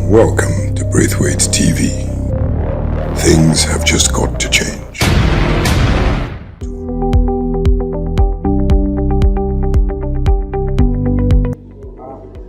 Welcome to BRAITHWAITE TV. Things have just got to change.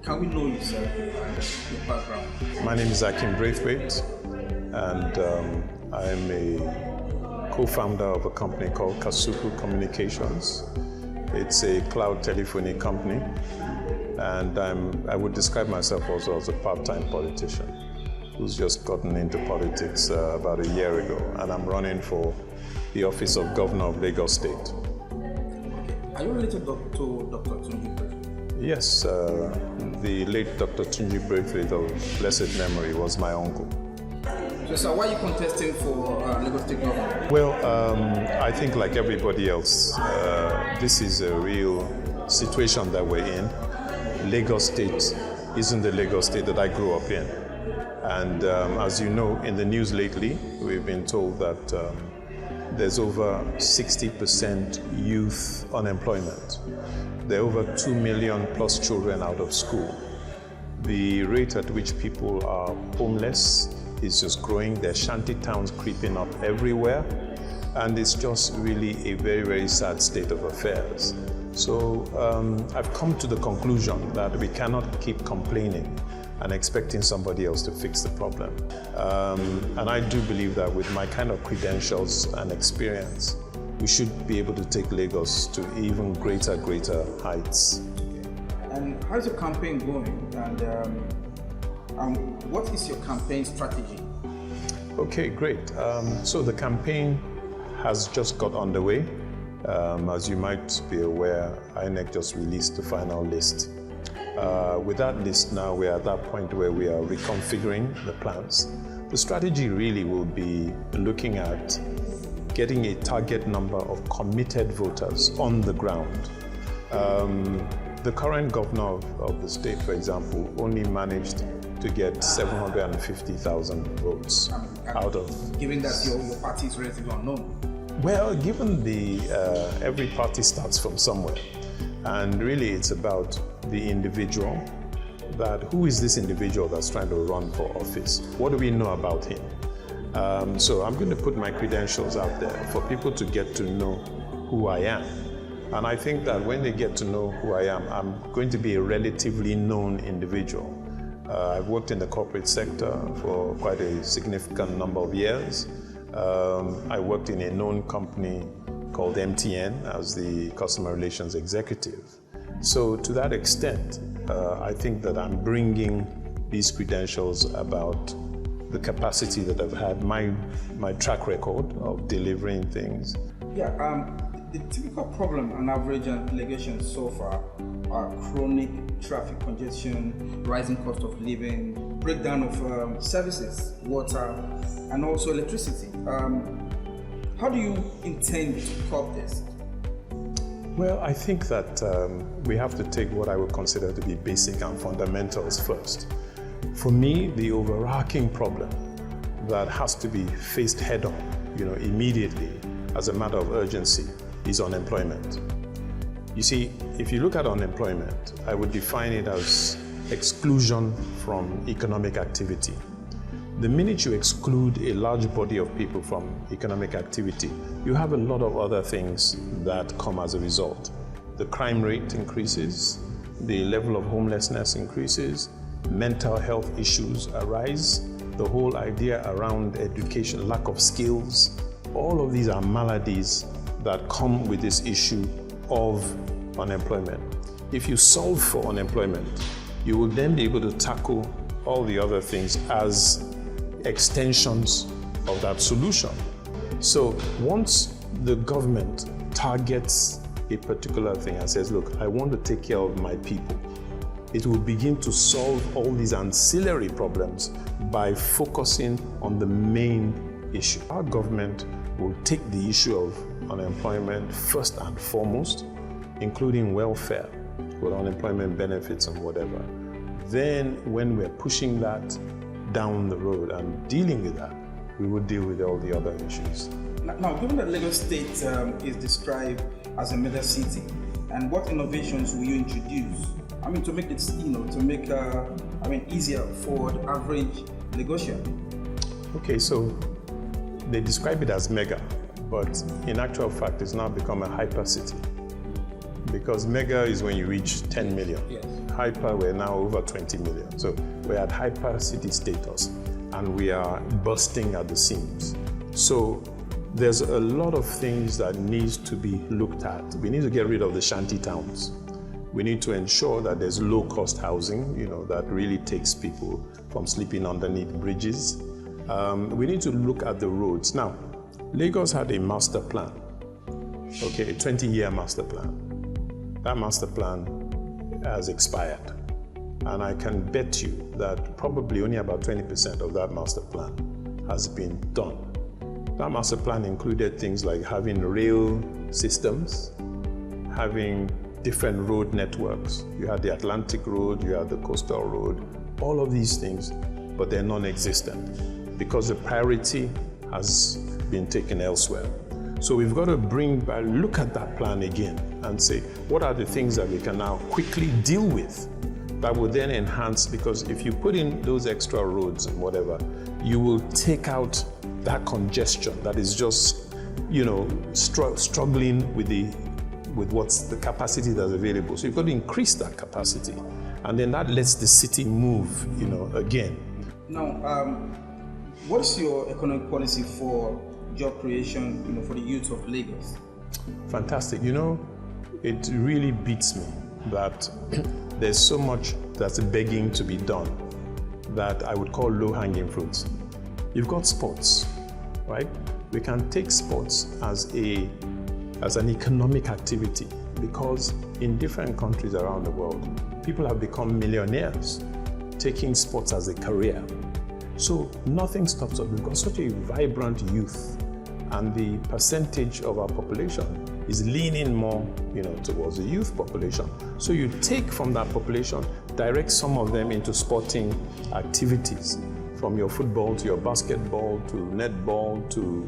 Can we know you, sir, your background? My name is BRAITHWAITE, and I am a co-founder of a company called Kasuku Communications. It's a cloud telephony company, and I would describe myself also as a part-time politician who's just gotten into politics about a year ago, and I'm running for the office of Governor of Lagos State. Okay. Are you related to Dr. Tunji Braithwaite? Yes, the late Dr. Tunji Braithwaite of blessed memory was my uncle. So, sir, why are you contesting for Lagos State Governor? Well, I think like everybody else, this is a real situation that we're in. Lagos State isn't the Lagos State that I grew up in. And as you know, in the news lately, we've been told that there's over 60% youth unemployment. There are over 2 million plus children out of school. The rate at which people are homeless is just growing. There are shanty towns creeping up everywhere. And it's just really a very, very sad state of affairs. So I've come to the conclusion that we cannot keep complaining and expecting somebody else to fix the problem. And I do believe that with my kind of credentials and experience, we should be able to take Lagos to even greater heights. And how's your campaign going? And what is your campaign strategy? Okay, great. So the campaign has just got underway. As you might be aware, INEC just released the final list. With that list now, we're at that point where we are reconfiguring the plans. The strategy really will be looking at getting a target number of committed voters on the ground. The current governor of the state, for example, only managed to get 750,000 votes out of... Given that your party is relatively unknown. Well, given every party starts from somewhere, and really it's about the individual, that who is this individual that's trying to run for office? What do we know about him? So I'm going to put my credentials out there for people to get to know who I am. And I think that when they get to know who I am, I'm going to be a relatively known individual. I've worked in the corporate sector for quite a significant number of years. I worked in a known company called MTN as the customer relations executive. So to that extent, I think that I'm bringing these credentials about the capacity that I've had, my track record of delivering things. Yeah, the typical problem on average in Lagos so far are chronic traffic congestion, rising cost of living, breakdown of services, water, and also electricity. How do you intend to curb this? Well, I think that we have to take what I would consider to be basic and fundamentals first. For me, the overarching problem that has to be faced head-on, immediately as a matter of urgency is unemployment. You see, if you look at unemployment, I would define it as exclusion from economic activity. The minute you exclude a large body of people from economic activity, you have a lot of other things that come as a result. The crime rate increases, the level of homelessness increases, mental health issues arise, the whole idea around education, lack of skills, all of these are maladies that come with this issue of unemployment. If you solve for unemployment, you will then be able to tackle all the other things as extensions of that solution. So once the government targets a particular thing and says, look, I want to take care of my people, it will begin to solve all these ancillary problems by focusing on the main issue. Our government will take the issue of unemployment first and foremost, including welfare, with unemployment benefits and whatever. Then when we're pushing that down the road and dealing with that, we will deal with all the other issues. Now, given that Lagos State is described as a mega city, and what innovations will you introduce I mean, to make it, easier for the average Lagosian? Okay, so they describe it as mega, but in actual fact, it's now become a hyper city. Because mega is when you reach 10 million. Yes. Hyper, we're now over 20 million. So we're at hyper city status, and we are bursting at the seams. So there's a lot of things that needs to be looked at. We need to get rid of the shanty towns. We need to ensure that there's low-cost housing, that really takes people from sleeping underneath bridges. We need to look at the roads. Now, Lagos had a master plan, okay, a 20-year master plan. That master plan has expired. And I can bet you that probably only about 20% of that master plan has been done. That master plan included things like having rail systems, having different road networks. You had the Atlantic Road, you had the Coastal Road, all of these things, but they're non-existent because the priority has been taken elsewhere. So we've got to look at that plan again and say, what are the things that we can now quickly deal with that will then enhance, because if you put in those extra roads and whatever, you will take out that congestion that is just, struggling with what's the capacity that's available. So you've got to increase that capacity, and then that lets the city move, again. Now, what is your economic policy for job creation, for the youth of Lagos? Fantastic. It really beats me that there's so much that's begging to be done that I would call low-hanging fruits. You've got sports, right? We can take sports as an economic activity, because in different countries around the world, people have become millionaires taking sports as a career. So nothing stops us. We've got such a vibrant youth, and the percentage of our population is leaning more, towards the youth population. So you take from that population, direct some of them into sporting activities, from your football to your basketball to netball to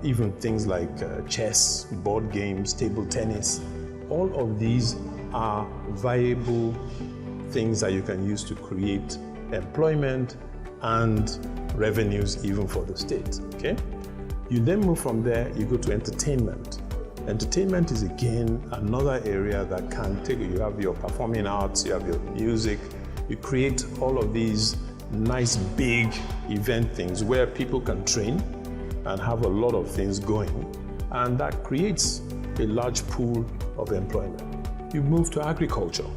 even things like chess, board games, table tennis. All of these are viable things that you can use to create employment and revenues even for the state, okay? You then move from there, you go to entertainment. Entertainment is again another area that can take, you have your performing arts, you have your music, you create all of these nice big event things where people can train and have a lot of things going, and that creates a large pool of employment. You move to agriculture.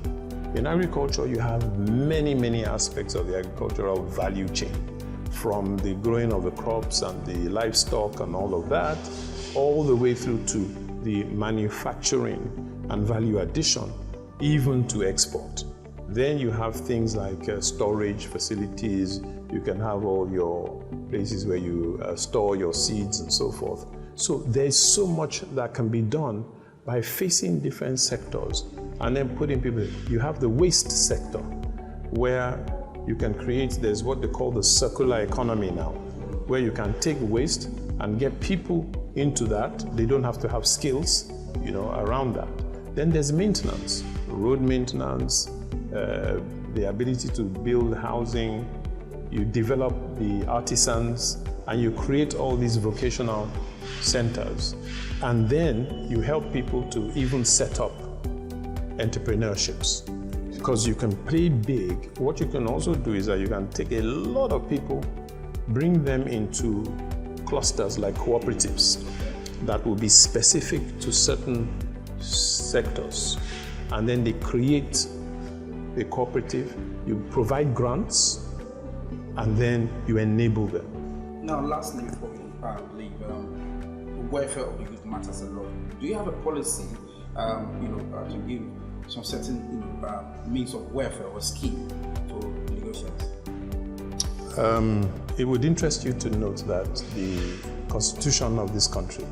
In agriculture, you have many aspects of the agricultural value chain, from the growing of the crops and the livestock and all of that, all the way through to the manufacturing and value addition, even to export. Then you have things like storage facilities. You can have all your places where you store your seeds and so forth. So there's so much that can be done by facing different sectors and then putting people. You have the waste sector, where you can create, there's what they call the circular economy now, where you can take waste and get people into that. They don't have to have skills, around that. Then there's maintenance, road maintenance, the ability to build housing. You develop the artisans, and you create all these vocational centers. And then you help people to even set up entrepreneurships, because you can play big. What you can also do is that you can take a lot of people, bring them into clusters like cooperatives that will be specific to certain sectors. And then they create a cooperative, you provide grants, and then you enable them. Now, lastly, before we leave, the welfare of the youth matters a lot. Do you have a policy, to give some certain means of welfare or scheme to Lagosians? It would interest you to note that the Constitution of this country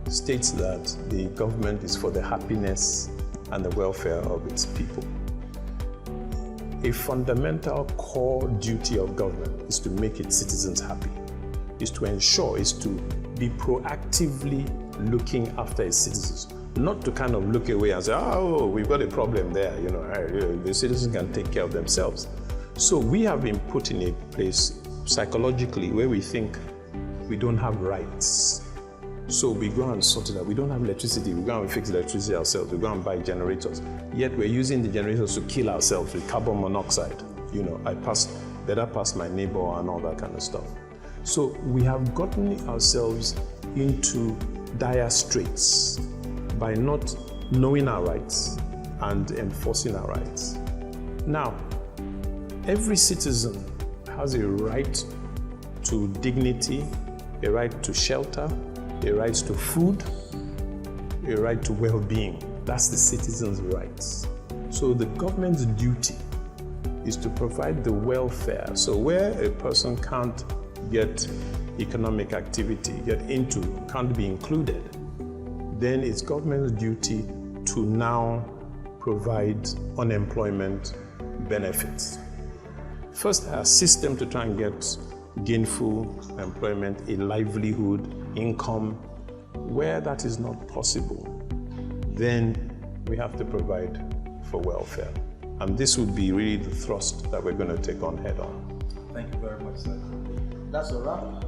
states that the government is for the happiness and the welfare of its people. A fundamental core duty of government is to make its citizens happy, is to ensure, is to be proactively looking after its citizens. not to kind of look away and say, oh, we've got a problem there, the citizens can take care of themselves. So we have been put in a place psychologically where we think we don't have rights. So we go and sort it out. We don't have electricity. We go and fix electricity ourselves. We go and buy generators. Yet we're using the generators to kill ourselves with carbon monoxide. I better pass my neighbor and all that kind of stuff. So we have gotten ourselves into dire straits by not knowing our rights and enforcing our rights. Now, every citizen has a right to dignity, a right to shelter, a right to food, a right to well-being. That's the citizen's rights. So the government's duty is to provide the welfare. So where a person can't get economic activity, can't be included, then it's government's duty to now provide unemployment benefits. First, assist them to try and get gainful employment, a livelihood, income. Where that is not possible, then we have to provide for welfare. And this would be really the thrust that we're going to take on head on. Thank you very much, sir. That's a wrap.